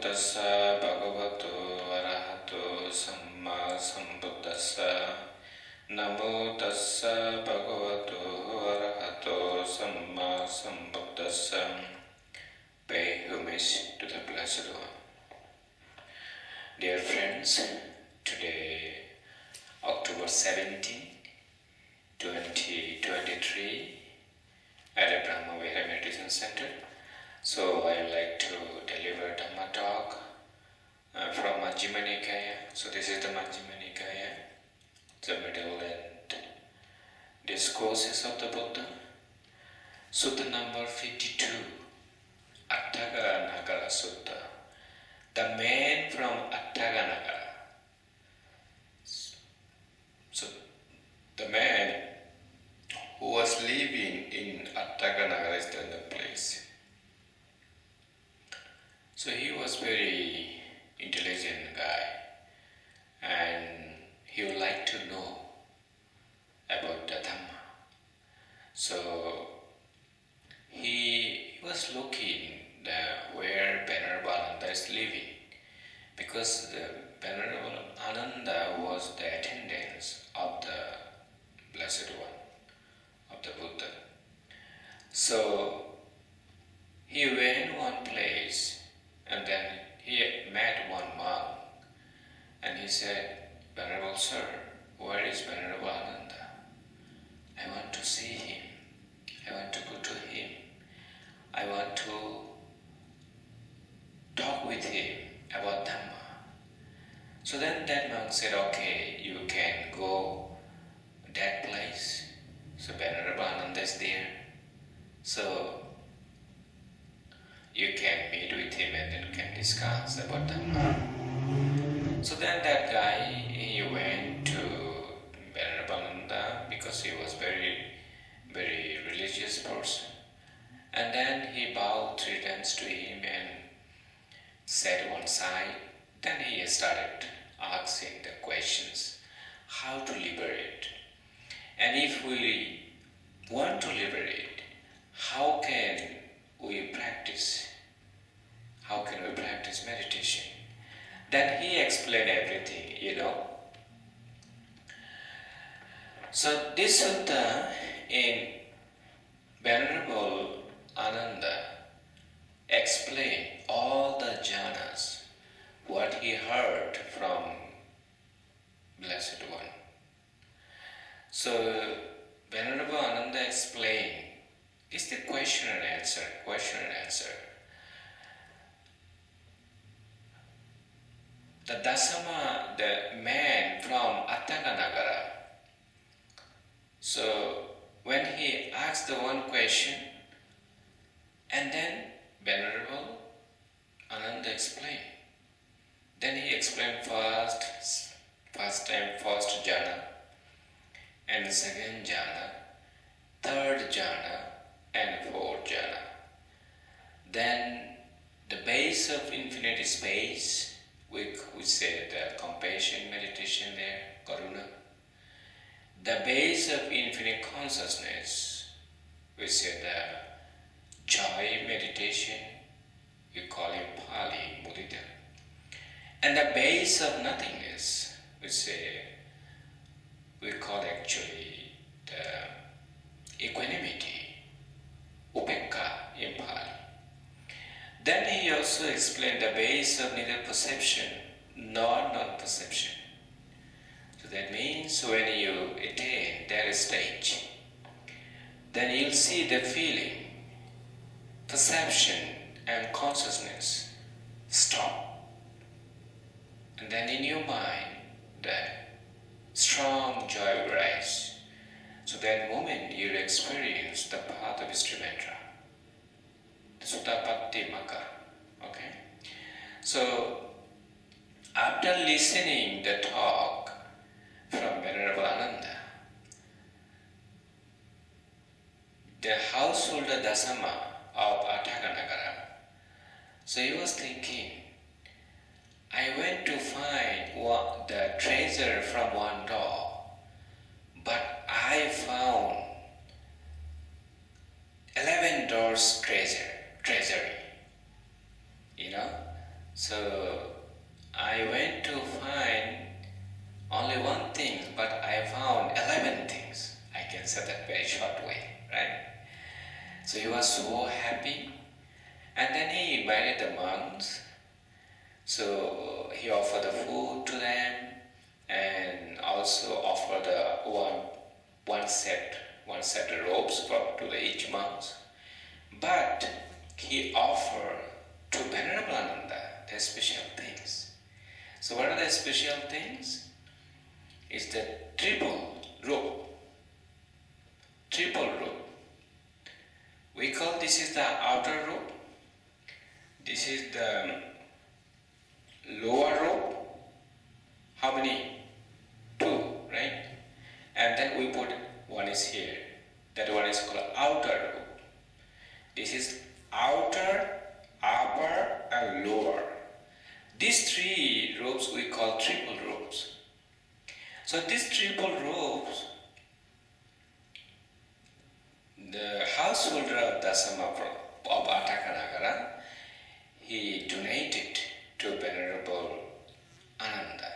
tassa bhagavato arahato samma sambuddhassa. Namo tassa bhagavato arahato samma sambuddhassa. Pay homage to the Blessed One. Dear friends, today, October 17, 2023, at a Brahma Vihara Meditation Center. So I would like to deliver Dhamma talk from Majjhima Nikaya. So this is the Majjhima Nikaya, the middle and discourses of the Buddha. Sutta number 52, Atthakanagala Sutta. The man from Atthakanagara. So the man who was living in Atthakanagara is the place. So he was very intelligent guy and he would like to know about the Dhamma. So he was looking where Venerable Ananda is living, because Venerable Ananda was the attendant of the Blessed One, of the Buddha. So he went one place and then he met one monk and he said, Venerable Sir, where is Venerable Ananda? I want to see him. I want to go to him. I want to talk with him about Dhamma. So then that monk said, okay, you can go that place. So Venerable Ananda is there. So you can meet with him and then can discuss about Dhamma. So then that guy, he went to Venerable Ananda because he was very religious person. And then he bowed 3 times to him and sat one side. Then he started asking the questions, how to liberate. And if we want to liberate, how can we practice? How can we practice meditation? Then he explained everything, So this sutta in Venerable Ananda explained all the jhanas, what he heard from Blessed One. So Venerable Ananda explained, it's the question and answer. The Dasama, the man from Atthakanagara. So when he asked the one question, and then Venerable Ananda explained. Then he explained first jhana, and the second jhana, third jhana, and fourth jhana. Then the base of infinite space, we say the compassion meditation there, karuna. The base of infinite consciousness, we say the joy meditation, we call it Pali Mudita. And the base of nothingness, we call actually the equanimity, Upekkha in Pali. Then he also explained the base of neither perception nor non-perception. So that means when you attain that stage, then you'll see the feeling, perception and consciousness stop. And then in your mind, the strong joy will rise. So that moment you'll experience the path of Istrimantra, the Sutta-Patti Magga. Okay? So after listening the talk from Venerable Ananda, the householder Dasama of Atthakanagara, so he was thinking, I went to find the treasure from one door, but I found 11 doors treasury. So I went to find only one thing, but I found 11 things. I can say that very short way, right? So he was so happy, and then he invited the monks. So he offered the food to them, and also offered the one set of robes to the each monks. But he offered to Venerable Ananda the special things. So what are the special things? Is the triple robe. Triple robe. We call this is the outer robe. This is the lower robe. How many? Two, right? And then we put one is here. That one is called outer robe. This is outer, upper, and lower. These three robes we call triple robes. So these triple robes, the householder of Dasama of Atakanagara, he donated to Venerable Ananda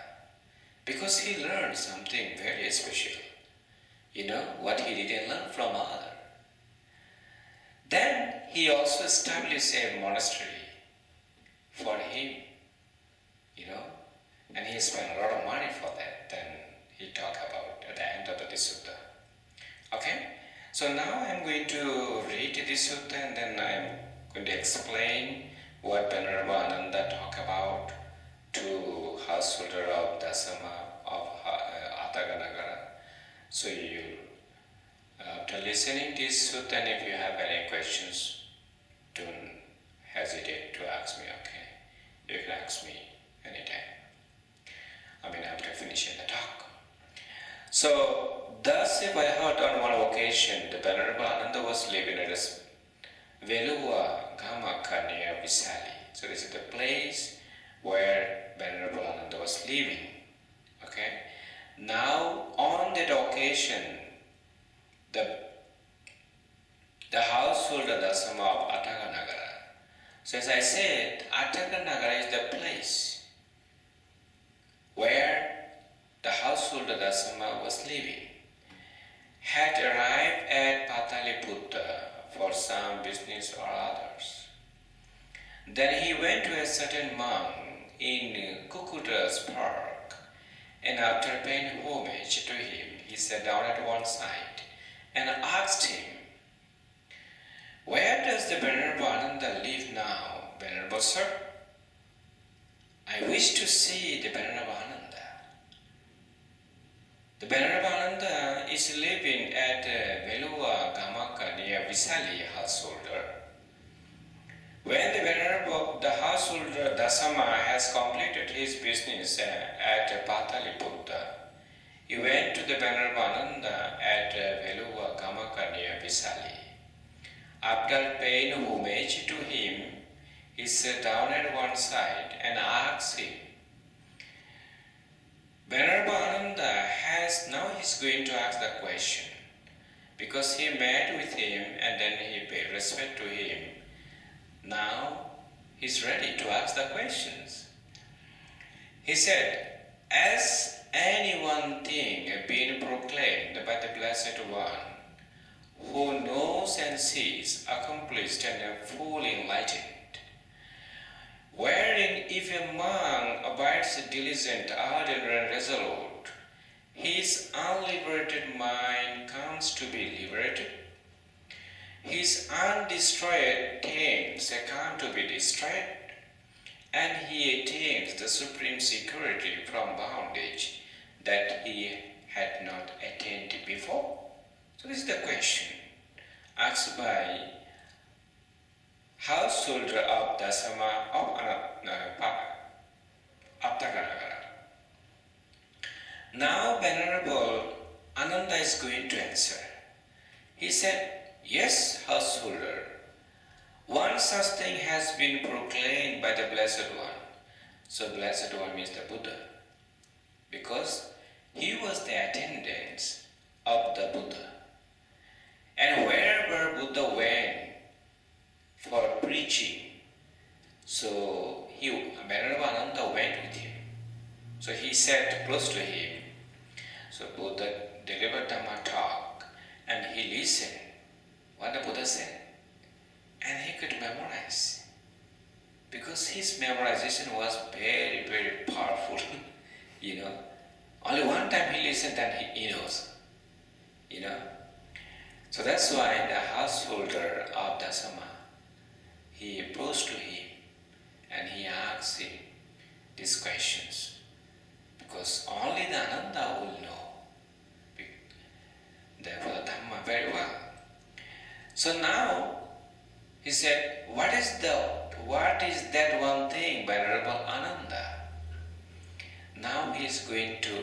because he learned something very special. You know, what he didn't learn from other. Then he also established a monastery for him, you know, and he spent a lot of money for that. Then he talked about at the end of the sutta. Okay? So now I'm going to read this sutta and then I'm going to explain what Venerable Ananda talked about to householder of Dasama of Atakanagara. So you, after listening this sutta, and if you have any questions, don't hesitate to ask me, okay? You can ask me anytime. After finishing the talk. So, thus if I heard on one occasion, the Venerable Ananda was living at Velua Gamaka near Visali. So this is the place where Venerable Ananda was living. Okay? Now, on that occasion, the householder Dasama of Atakanagara. So as I said, Atakanagara is the place where the householder Dasama was living, had arrived at Pataliputta for some business or others. Then he went to a certain monk in Kukuta's park, and after paying homage to him, he sat down at one side and asked him, "Where does the Venerable Ananda live now, Venerable Sir? I wish to see the Venerable Ananda." The Venerable Ananda is living at Velua Gamaka near Visali householder. When the householder Dasama has completed his business at Pataliputta, he went to the Venerable Ananda at Velua Gamaka near Visali. After paying homage to him, he sat down at one side and asked him, Venerable Ananda he's going to ask the question, because he met with him and then he paid respect to him. Now he's ready to ask the questions. He said, "As any one thing being proclaimed by the Blessed One, who knows and sees, accomplished and fully enlightened, wherein if a monk abides diligent, ardent and resolute, his unliberated mind comes to be liberated, his undestroyed things come to be destroyed, and he attains the supreme security from bondage that he had not attained before." So this is the question asked by householder of Dasama of Atakanagara. Now Venerable Ananda is going to answer. He said, "Yes, householder, one such thing has been proclaimed by the Blessed One." So Blessed One means the Buddha, because he was the attendant of the Buddha. And wherever Buddha went for preaching, so Venerable Ananda went with him. So he sat close to him. So Buddha delivered Dhamma talk and he listened what the Buddha said. And he could memorize. Because his memorization was very, very powerful. Only one time he listened and he knows. So that's why the householder of Dasama, he approached to him and he asked him these questions. Because only the Ananda will know therefore the Dhamma very well. So now he said, what is that one thing, Venerable Ananda? Now he is going to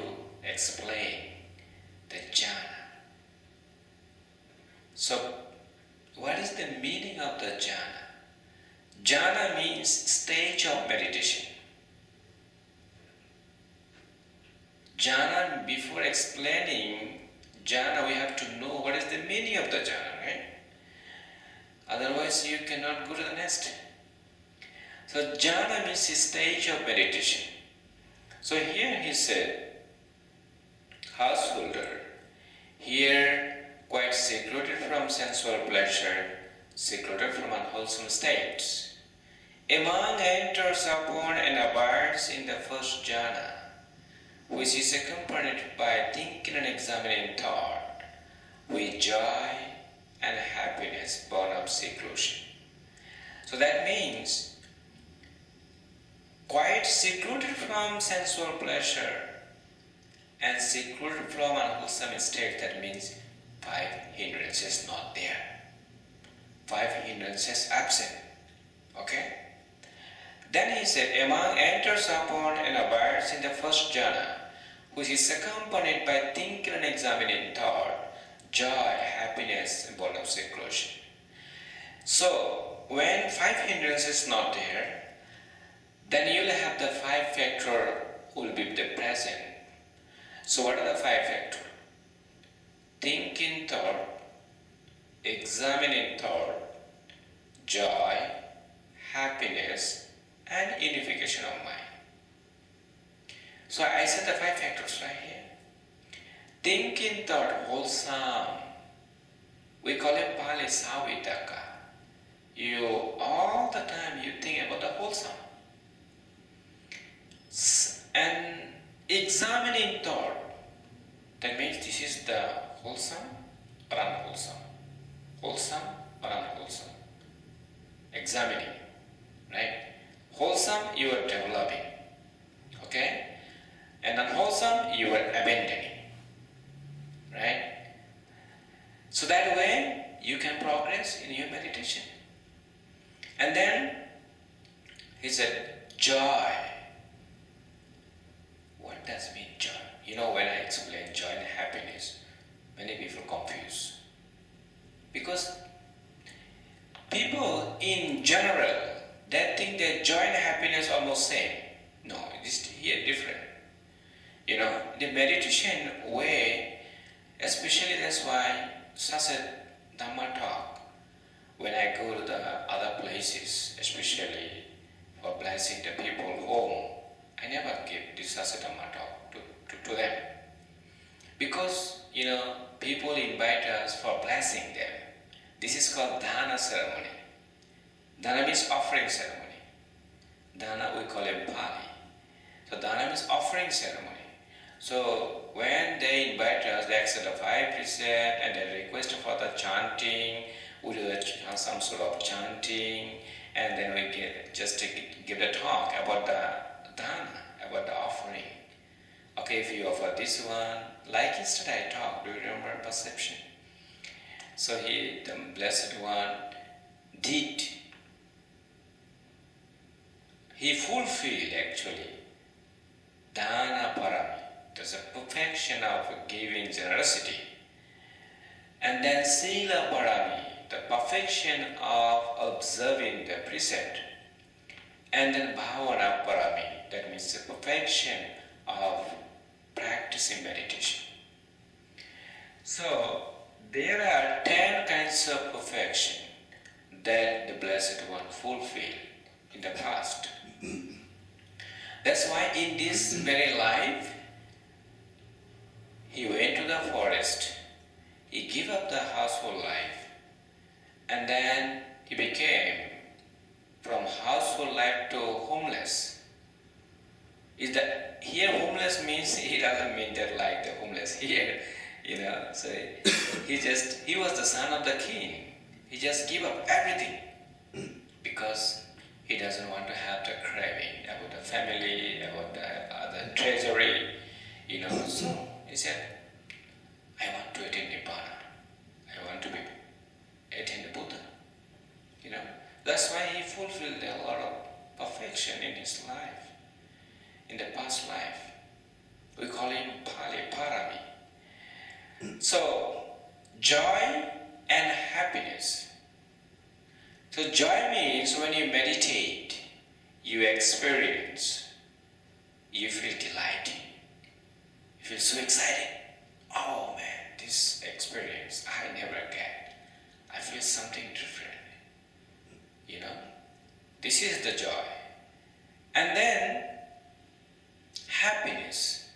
explain the jhana. So, what is the meaning of the jhana? Jhana means stage of meditation. Jhana, before explaining jhana, we have to know what is the meaning of the jhana, right? Otherwise, you cannot go to the next. So, jhana means a stage of meditation. So, here he said, householder, here quite secluded from sensual pleasure, secluded from unwholesome states. A monk enters upon and abides in the first jhana, which is accompanied by thinking and examining thought, with joy and happiness born of seclusion. So that means quite secluded from sensual pleasure and secluded from unwholesome state. That means 5 hindrances not there. 5 hindrances absent. Okay? Then he said, a monk enters upon and abides in the first jhana, which is accompanied by thinking and examining thought, joy, happiness, born of seclusion. So, when 5 hindrances not there, then you'll have the 5 factor will be the present. So what are the 5 factors? Thinking thought, examining thought, joy, happiness, and unification of mind. So I said the 5 factors right here. Thinking thought, wholesome. We call it Pali Savitaka. You all the time you think about the wholesome. And examining thought, that means this is the wholesome or unwholesome. Wholesome or unwholesome. Examining, right? Wholesome you are developing, okay? And unwholesome you are abandoning, right? So that way you can progress in your meditation. And then he said, joy. What does mean joy? When I explain joy and happiness, many people confuse. Because people in general, they think that joy and happiness are almost same. No, it is here different. The meditation way, especially that's why such a Dhamma talk, when I go to the other places, especially for blessing the people home, I never give this such a Dhamma talk to them. Because, people invite us for blessing them. This is called Dana ceremony. Dana means offering ceremony. Dana we call it Pali. So Dana means offering ceremony. So when they invite us, they accept the 5 precepts and they request for the chanting. We do some sort of chanting, and then we give the talk about the Dana, about the offering. Okay, if you offer this one, like yesterday I talked, do you remember perception? So the Blessed One did. He fulfilled actually Dana Parami. There's a perfection of giving generosity. And then Sila Parami, the perfection of observing the precept. And then Bhavana Parami, that means the perfection of practicing meditation. So, there are 10 kinds of perfection that the Blessed One fulfilled in the past. That's why in this very life, he went to the forest, he gave up the household life, and then he became from household life to homeless. Is that here homeless means he doesn't mean that like the homeless here, so he was the son of the king. He just gave up everything because he doesn't want to have the craving about the family, about the other treasury, So he said, I want to attain Nibbana. I want to attain the Buddha. That's why he fulfilled a lot of perfection in his life, in the past life. We call him Pali Parami. So, joy and happiness. So joy means when you meditate, you experience, you feel delighted, you feel so excited. Oh man, this experience I never get. I feel something different. This is the joy. And then happiness.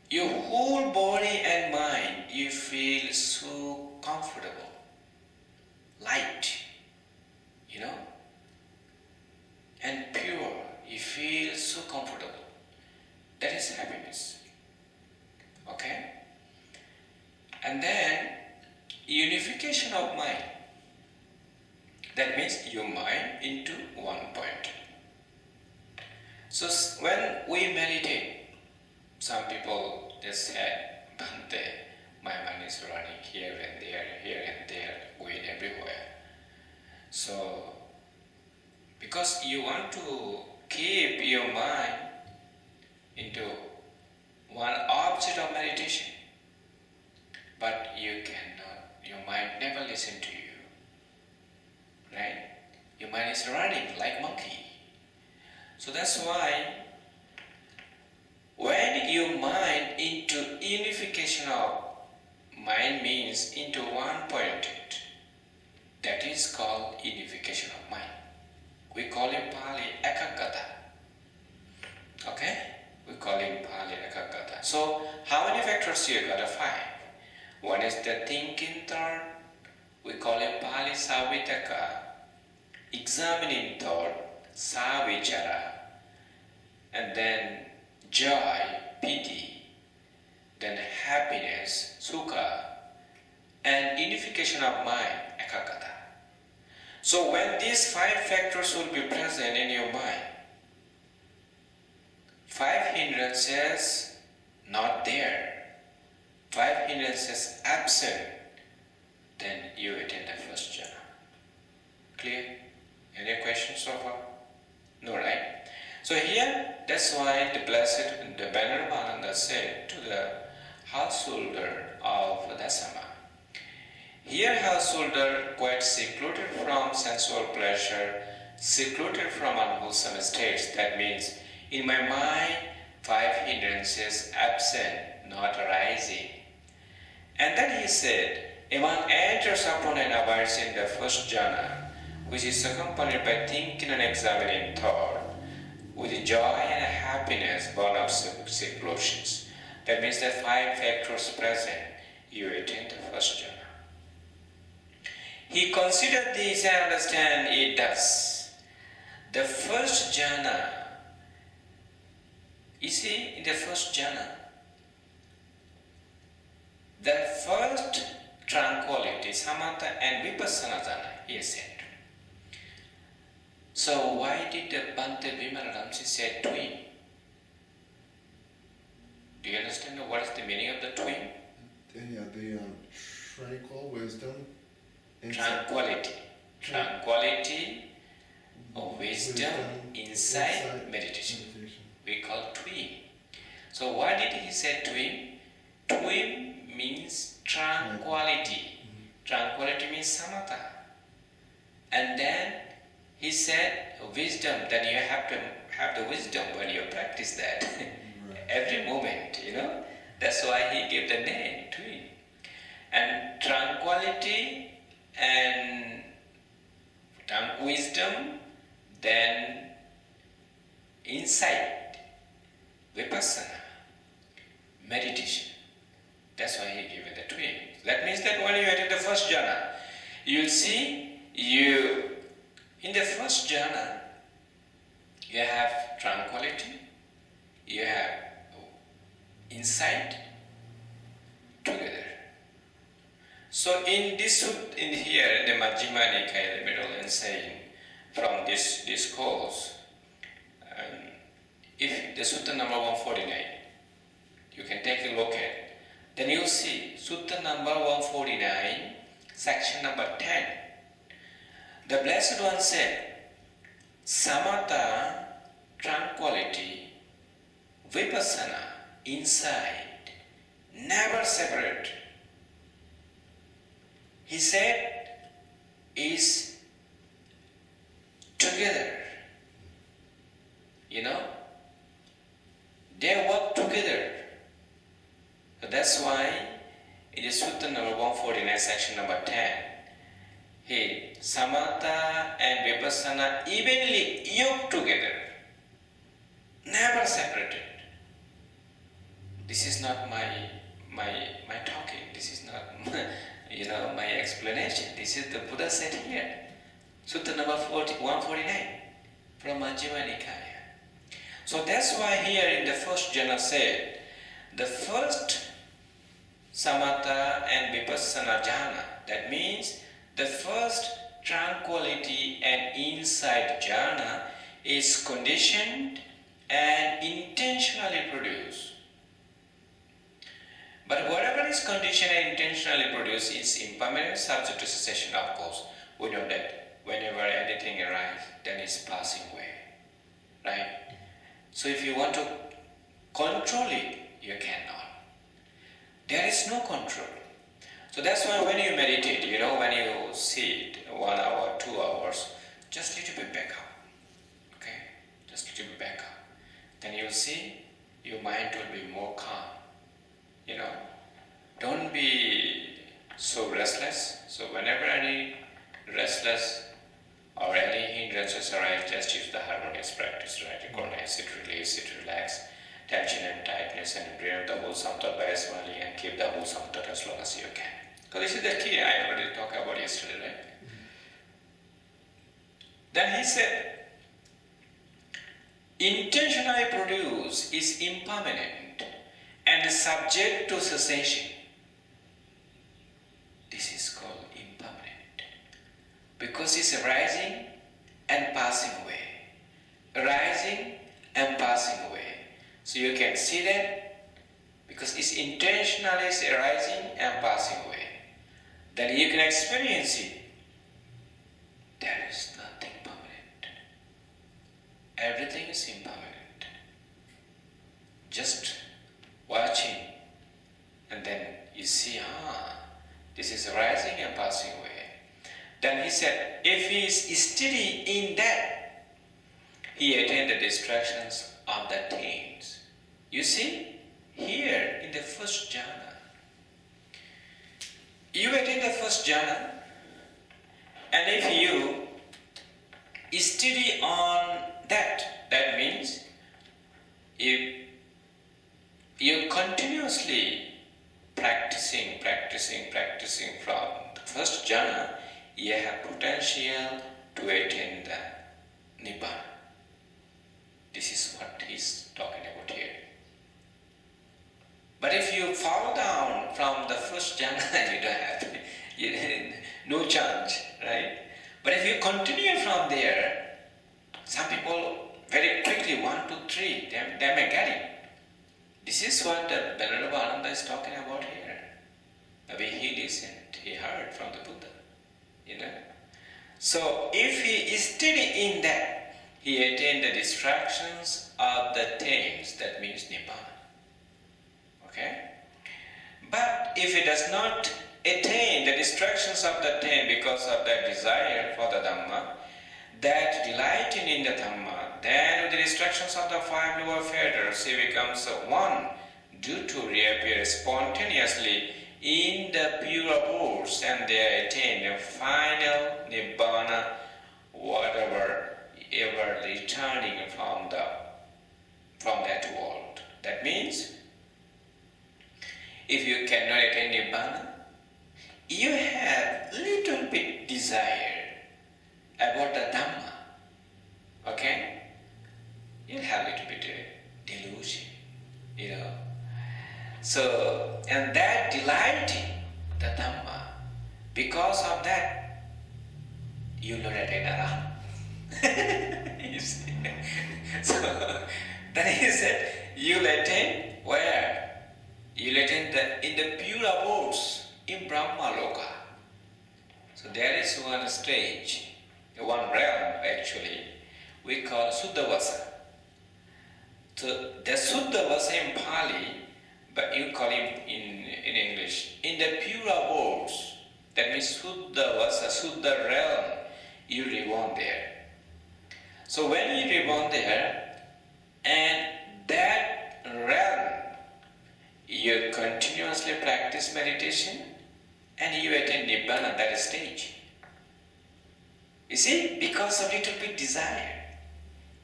Your whole body and mind, you feel so comfortable, light, and pure. You feel so comfortable. That is happiness. Okay? And then unification of mind. That means your mind into one point. So when we meditate, some people just said, Bhante, my mind is running here and there, going everywhere. So, because you want to keep your mind into one object of meditation, but you cannot, your mind never listens to you, right? Your mind is running like monkey. So that's why when your mind into unification of mind means into one pointed, that is called unification of mind. We call it Pali Ekaggata. Okay? We call it Pali Ekaggata. So how many factors you got? 5. One is the thinking thought. We call it Pali Savitaka. Examining thought, Savichara. And then joy, piti, then happiness, sukha, and unification of mind, ekaggata. So when these 5 factors will be present in your mind, 5 hindrances not there, 5 hindrances absent, then you attain the first jhana. Clear? Any questions so far? No, right? So here, that's why the blessed, the Venerable said to the householder of Dasama, here householder quite secluded from sensual pleasure, secluded from unwholesome states. That means, in my mind, 5 hindrances absent, not arising. And then he said, a man enters upon and abides in the first jhana, which is accompanied by thinking and examining thought, with joy and happiness born of seclusions. That means the 5 factors present, you attain the first jhana. He considered this and understand it thus. The first jhana, you see, in the first jhana, the first tranquility, samatha and vipassana jhana, he said. So why did the Bhante Vimala Ramsi say twin? Do you understand what is the meaning of the twin? The tranquil wisdom. Tranquility. Tranquility of wisdom inside meditation. We call twin. So why did he say twin? Twin means tranquility. Tranquility means samatha. And then he said wisdom, then you have to have the wisdom when you practice that. Every moment, That's why he gave the name twin. And tranquility and wisdom, then insight, vipassana, meditation. That's why he given the twin. That means that when you enter the first jhana, you'll see in the first jhana, you have tranquility, you have insight together. So in here, the Majjhima Nikaya, the middle, and saying from this discourse, if the Sutta number 149, you can take a look at, then you see Sutta number 149, section number 10. The Blessed One said, Samatha, tranquility, vipassana, insight, never separate. He said, is together. You know, they work together. So that's why in the Sutta number 149, section number 10, he, Samatha and Vipassana evenly yoked together, never separated. This is not my talking. This is not my explanation. This is the Buddha said here. Sutta number 149 from Majjhima Nikaya. So that's why here in the first jhana said, the first Samatha and Vipassana jhana, that means the first tranquility and insight jhana is conditioned and intentionally produced. But whatever is conditioned and intentionally produced is impermanent, subject to cessation, of course. We know that whenever anything arrives, then it's passing away. Right? So if you want to control it, you cannot. There is no control. So that's why when you meditate, when you sit 1 hour, 2 hours, just a little bit back up. Okay? Just a little bit back up. Then you'll see your mind will be more calm. Don't be so restless. So whenever any restless or any hindrances arise, just use the harmonious practice, right? Recognize it, release it, relax, tension and tightness, and bring the whole samthara by smiling and keep the whole samthara as long as you can. So this is the key I already talked about yesterday, right? Then he said, intentionally produced is impermanent and subject to cessation. This is called impermanent because it's arising and passing away, arising and passing away. So you can see that because it's intentionally arising and passing away. Then you can experience it. There is nothing permanent. Everything is impermanent. Just watching, and then you see, this is arising and passing away. Then he said, if he is steady in that, he attained the distractions of the things. You see, here in the first jhana, you attain the first jhana, and if you steady on that, that means you continuously practicing from the first jhana, you have potential to attain the Nibbana. This is what he's talking about here. But if you fall down from the first jhana, you don't have no chance, right? But if you continue from there, some people very quickly, 1, 2, 3, they may get it. This is what Venerable Ananda is talking about here. Maybe he listened, he heard from the Buddha, So if he is steady in that, he attained the distractions of the things, that means Nibbana. Okay? But if he does not attain the distractions of the ten because of that desire for the Dhamma, that delighting in the Dhamma, then with the distractions of the 5 lower fetters, he becomes one due to reappear spontaneously in the pure abodes, and they attain a final Nibbana, whatever ever returning from that world. That means if you cannot attain Nibbana, you have little bit desire about the Dhamma. Okay? You'll have little bit delusion, So, and that delighting the Dhamma, because of that, you will attain Arahant. You see? So, then he said, you'll attain where? You'll attain in the pure abodes, in Brahma Loka. So there is one stage, one realm actually, we call Suddhavasa. So the Suddhavasa in Pali, but you call him in English, in the pure abodes, that means Suddhavasa, Suddha realm, you reborn there. So when you reborn there, and that realm, you continuously practice meditation and you attain Nibbana, that stage. You see, because of little bit desire.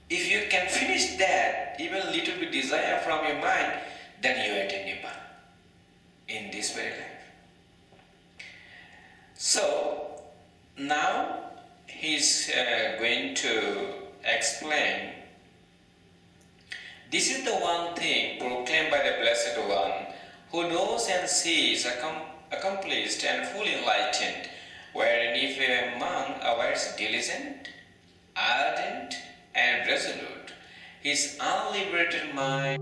If you can finish that, even little bit desire from your mind, then you attain Nibbana in this very life. So, now he's going to explain. This is the one thing proclaimed by the Blessed One, who knows and sees, accomplished and fully enlightened, wherein if a man awaits diligent, ardent, and resolute, his unliberated mind